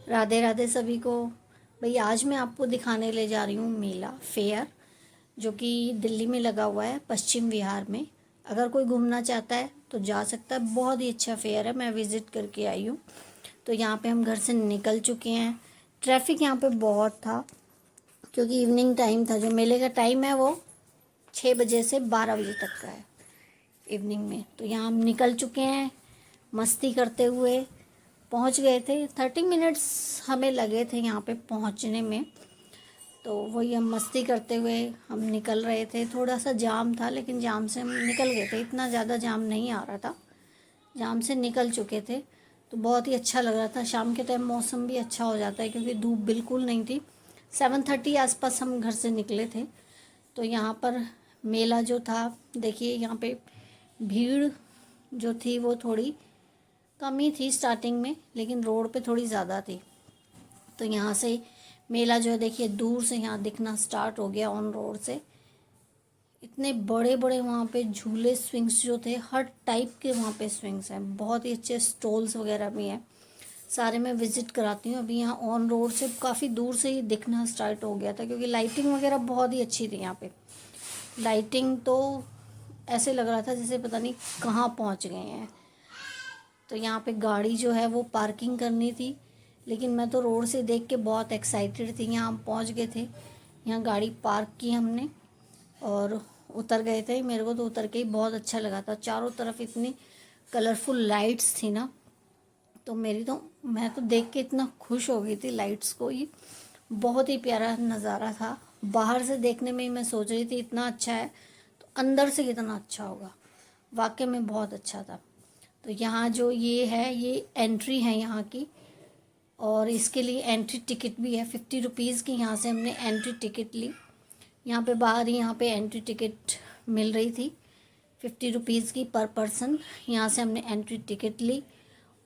राधे राधे सभी को। भाई आज मैं आपको दिखाने ले जा रही हूँ मेला फेयर, जो कि दिल्ली में लगा हुआ है पश्चिम विहार में। अगर कोई घूमना चाहता है तो जा सकता है। बहुत ही अच्छा फेयर है, मैं विज़िट करके आई हूँ। तो यहाँ पे हम घर से निकल चुके हैं। ट्रैफिक यहाँ पे बहुत था क्योंकि इवनिंग टाइम था। जो मेले का टाइम है वो 6 बजे से 12 बजे तक का है इवनिंग में। तो यहाँ हम निकल चुके हैं मस्ती करते हुए। पहुंच गए थे, 30 मिनट्स हमें लगे थे यहाँ पे पहुंचने में। तो वही हम मस्ती करते हुए हम निकल रहे थे। थोड़ा सा जाम था लेकिन जाम से हम निकल गए थे, इतना ज़्यादा जाम नहीं आ रहा था, जाम से निकल चुके थे। तो बहुत ही अच्छा लग रहा था। शाम के टाइम मौसम भी अच्छा हो जाता है क्योंकि धूप बिल्कुल नहीं थी। 7:30 आसपास हम घर से निकले थे। तो यहाँ पर मेला जो था, देखिए यहाँ पे भीड़ जो थी वो थोड़ी कम ही थी स्टार्टिंग में, लेकिन रोड पे थोड़ी ज़्यादा थी। तो यहाँ से मेला जो है देखिए दूर से यहाँ दिखना स्टार्ट हो गया ऑन रोड से। इतने बड़े बड़े वहाँ पे झूले स्विंग्स जो थे, हर टाइप के वहाँ पे स्विंग्स हैं। बहुत ही अच्छे स्टॉल्स वगैरह भी हैं, सारे मैं विज़िट कराती हूँ। अभी यहाँ ऑन रोड से काफ़ी दूर से ही दिखना स्टार्ट हो गया था क्योंकि लाइटिंग वगैरह बहुत ही अच्छी थी यहाँ पे। लाइटिंग तो ऐसे लग रहा था जैसे पता नहीं कहाँ पहुँच गए हैं। तो यहाँ पे गाड़ी जो है वो पार्किंग करनी थी, लेकिन मैं तो रोड से देख के बहुत एक्साइटेड थी। यहाँ हम पहुँच गए थे, यहाँ गाड़ी पार्क की हमने और उतर गए थे। मेरे को तो उतर के ही बहुत अच्छा लगा था। चारों तरफ इतनी कलरफुल लाइट्स थी ना, तो मैं तो देख के इतना खुश हो गई थी लाइट्स को। ये बहुत ही प्यारा नज़ारा था। बाहर से देखने में ही मैं सोच रही थी इतना अच्छा है तो अंदर से कितना अच्छा होगा। वाकई में बहुत अच्छा था। तो यहाँ जो ये है, ये एंट्री है यहाँ की, और इसके लिए एंट्री टिकट भी है 50 रुपीज़ की। यहाँ से हमने एंट्री टिकट ली। यहाँ पे बाहर ही यहाँ पे एंट्री टिकट मिल रही थी 50 रुपीज़ की पर पर्सन। यहाँ से हमने एंट्री टिकट ली।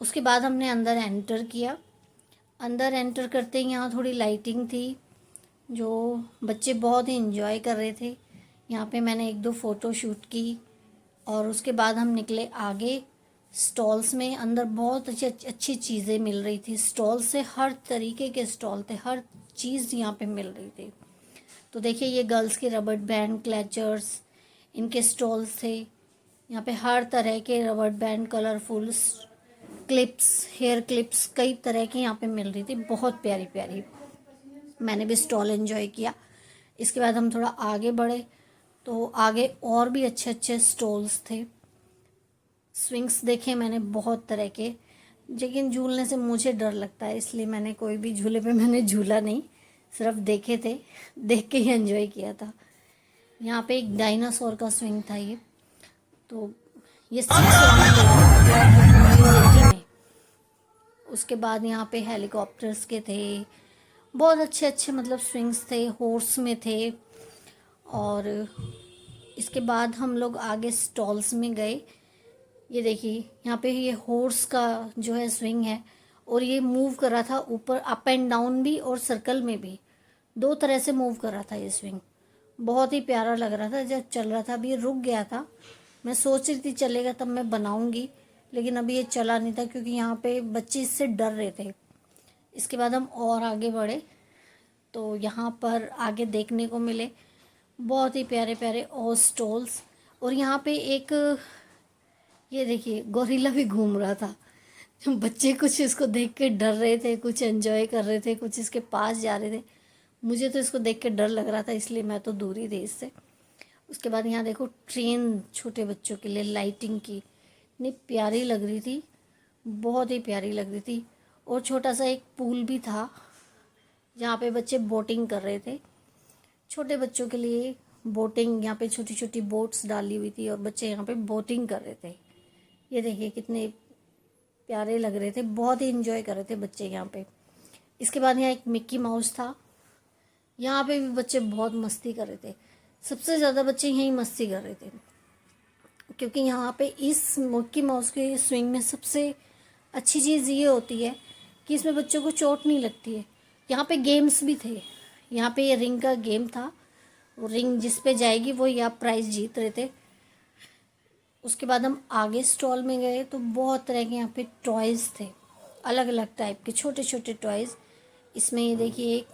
उसके बाद हमने अंदर एंटर किया। अंदर एंटर करते ही यहाँ थोड़ी लाइटिंग थी जो बच्चे बहुत ही इंजॉय कर रहे थे। यहाँ पे मैंने 1-2 फ़ोटो शूट की और उसके बाद हम निकले आगे स्टॉल्स में। अंदर बहुत अच्छी अच्छी चीज़ें मिल रही थी। स्टॉल से हर तरीके के स्टॉल थे, हर चीज़ यहाँ पे मिल रही थी। तो देखिए ये गर्ल्स के रबड़ बैंड, क्लचर्स, इनके स्टॉल्स थे। यहाँ पे हर तरह के रबड़ band, colourful clips, hair clips, कई तरह की यहाँ पे मिल रही थी, बहुत प्यारी प्यारी। मैंने भी स्टॉल एंजॉय किया। इसके बाद हम थोड़ा आगे बढ़े तो आगे और भी अच्छे अच्छे स्टॉल्स थे। स्विंग्स देखे मैंने बहुत तरह के, लेकिन झूलने से मुझे डर लगता है, इसलिए मैंने कोई भी झूले पे मैंने झूला नहीं, सिर्फ देखे थे, देख के ही एंजॉय किया था। यहाँ पे एक डायनासोर का स्विंग था ये। तो ये 6 राउंड ले रहा था यूनिटी में। उसके बाद यहाँ पे हेलीकॉप्टर्स के थे, बहुत अच्छे अच्छे मतलब स्विंग्स थे, हॉर्स में थे। और इसके बाद हम लोग आगे स्टॉल्स में गए। ये देखिए यहाँ पे ये हॉर्स का जो है स्विंग है, और ये मूव कर रहा था ऊपर, अप एंड डाउन भी और सर्कल में भी, दो तरह से मूव कर रहा था ये स्विंग। बहुत ही प्यारा लग रहा था जब चल रहा था। अभी ये रुक गया था, मैं सोच रही थी चलेगा तब मैं बनाऊंगी, लेकिन अभी ये चला नहीं था क्योंकि यहाँ पे बच्चे इससे डर रहे थे। इसके बाद हम और आगे बढ़े तो यहाँ पर आगे देखने को मिले बहुत ही प्यारे प्यारे और स्टॉल्स। और यहाँ पे एक, ये देखिए गोरिल्ला भी घूम रहा था। बच्चे कुछ इसको देख के डर रहे थे, कुछ एंजॉय कर रहे थे, कुछ इसके पास जा रहे थे। मुझे तो इसको देख के डर लग रहा था, इसलिए मैं तो दूर ही थी इससे। उसके बाद यहाँ देखो ट्रेन छोटे बच्चों के लिए लाइटिंग की, इतनी प्यारी लग रही थी, बहुत ही प्यारी लग रही थी। और छोटा सा एक पूल भी था जहाँ पे बच्चे बोटिंग कर रहे थे। छोटे बच्चों के लिए बोटिंग, यहाँ पे छोटी छोटी बोट्स डाली हुई थी और बच्चे यहाँ पे बोटिंग कर रहे थे। ये देखिए कितने प्यारे लग रहे थे, बहुत ही इंजॉय कर रहे थे बच्चे यहाँ पे। इसके बाद यहाँ एक मिक्की माउस था, यहाँ पे भी बच्चे बहुत मस्ती कर रहे थे। सबसे ज़्यादा बच्चे यहीं मस्ती कर रहे थे क्योंकि यहाँ पे इस मिक्की माउस के स्विंग में सबसे अच्छी चीज़ ये होती है कि इसमें बच्चों को चोट नहीं लगती है। यहाँ पे गेम्स भी थे। यहाँ पे ये रिंग का गेम था, वो रिंग जिस पे जाएगी वो या प्राइज़ जीत रहे थे। उसके बाद हम आगे स्टॉल में गए तो बहुत तरह के यहाँ पे टॉयज़ थे। अलग अलग टाइप के छोटे छोटे टॉयज़। इसमें ये देखिए एक,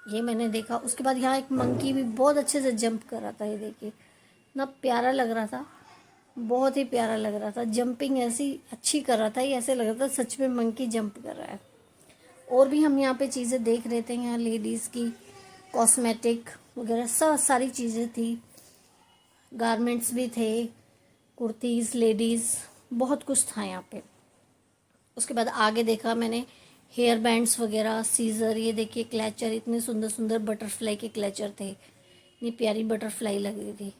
ये मैंने देखा। उसके बाद यहाँ एक मंकी भी बहुत अच्छे से जंप कर रहा था, ये देखिए इतना प्यारा लग रहा था, बहुत ही प्यारा लग रहा था। जंपिंग ऐसी अच्छी कर रहा था, ये ऐसे लग रहा था सच में मंकी जंप कर रहा है। और भी हम यहाँ पे चीज़ें देख रहे थे, यहाँ लेडीज़ की कॉस्मेटिक वगैरह सब सारी चीज़ें थी, गारमेंट्स भी थे, कुर्तीज़ लेडीज़, बहुत कुछ था यहाँ पे। उसके बाद आगे देखा मैंने हेयर बैंड्स वगैरह, सीज़र, ये देखिए क्लैचर, इतने सुंदर सुंदर बटरफ्लाई के क्लैचर थे, इतनी प्यारी बटरफ्लाई लग रही थी,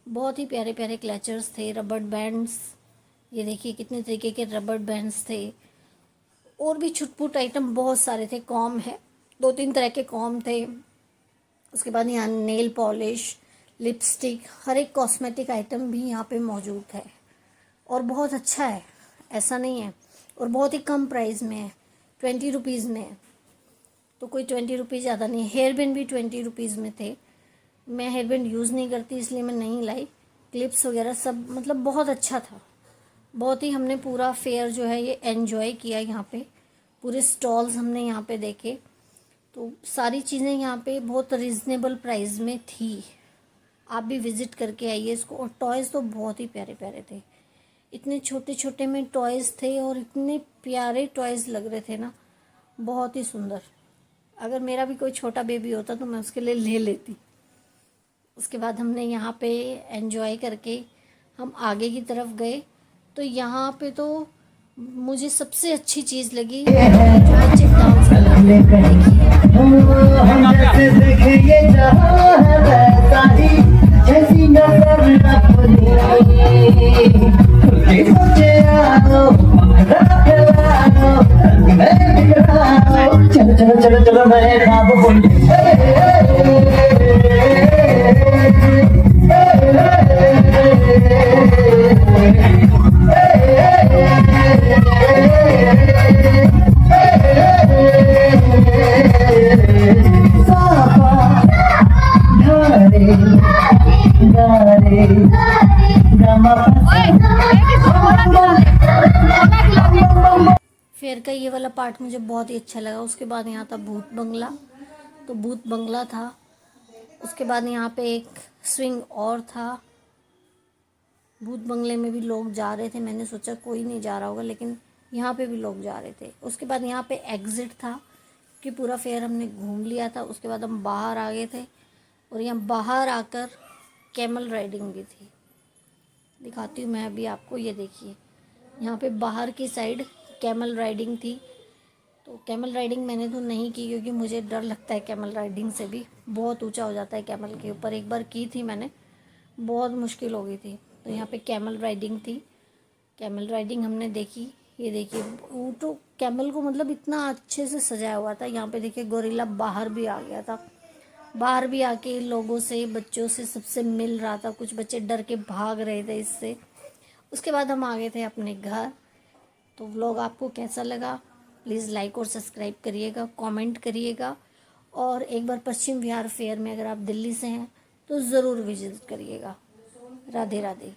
बहुत ही प्यारे प्यारे क्लैचर्स थे। रबड़ बैंड्स, ये देखिए कितने तरीके के रबड़ बैंड्स थे। और भी छुटपुट आइटम बहुत सारे थे, कॉम है, 2-3 तरह के कॉम थे। उसके बाद यहाँ नेल पॉलिश, लिपस्टिक, हर एक कॉस्मेटिक आइटम भी यहाँ पे मौजूद है और बहुत अच्छा है, ऐसा नहीं है। और बहुत ही कम प्राइस में है, 20 रुपीज़ में है, तो कोई 20 रुपीज़ ज़्यादा नहीं है। हेयर बैंड भी 20 रुपीज़ में थे। मैं हेयर बैंड यूज़ नहीं करती इसलिए मैं नहीं लाई। क्लिप्स वगैरह सब मतलब बहुत अच्छा था, बहुत ही हमने पूरा फेयर जो है ये एन्जॉय किया। यहाँ पे पूरे स्टॉल्स हमने यहाँ पे देखे, तो सारी चीज़ें यहाँ पे बहुत रीज़नेबल प्राइस में थी। आप भी विज़िट करके आइए इसको। और टॉयज़ तो बहुत ही प्यारे प्यारे थे, इतने छोटे छोटे में टॉयज़ थे और इतने प्यारे टॉयज़ लग रहे थे ना, बहुत ही सुंदर। अगर मेरा भी कोई छोटा बेबी होता तो मैं उसके लिए ले लेती। उसके बाद हमने यहाँ पे एंजॉय करके हम आगे की तरफ गए, तो यहाँ पे तो मुझे सबसे अच्छी चीज़ लगी जो बच्चे डांस कर रहे चलो चलो चलो चलो मैं खाब फेयर का ये वाला पार्ट मुझे बहुत ही अच्छा लगा। उसके बाद यहाँ था भूत बंगला, तो भूत बंगला था। उसके बाद यहाँ पे एक स्विंग और था। भूत बंगले में भी लोग जा रहे थे, मैंने सोचा कोई नहीं जा रहा होगा, लेकिन यहाँ पे भी लोग जा रहे थे। उसके बाद यहाँ पे एग्ज़िट था कि पूरा फेयर हमने घूम लिया था। उसके बाद हम बाहर आ गए थे और यहाँ बाहर आकर कैमल राइडिंग भी थी, दिखाती हूँ मैं अभी आपको। ये देखिए यहाँ पे बाहर की साइड कैमल राइडिंग थी। तो कैमल राइडिंग मैंने तो नहीं की क्योंकि मुझे डर लगता है कैमल राइडिंग से, भी बहुत ऊंचा हो जाता है कैमल के ऊपर। एक बार की थी मैंने, बहुत मुश्किल हो गई थी। तो यहाँ पे कैमल राइडिंग थी, कैमल राइडिंग हमने देखी। ये देखिए ऊँटों कैमल को मतलब इतना अच्छे से सजाया हुआ था। यहाँ पे देखिए गोरिल्ला बाहर भी आ गया था, बाहर भी आके लोगों से, बच्चों से, सबसे मिल रहा था। कुछ बच्चे डर के भाग रहे थे इससे। उसके बाद हम आ गए थे अपने घर। तो व्लॉग आपको कैसा लगा प्लीज़ लाइक और सब्सक्राइब करिएगा, कमेंट करिएगा। और एक बार पश्चिम विहार फेयर में अगर आप दिल्ली से हैं तो ज़रूर विजिट करिएगा। राधे राधे।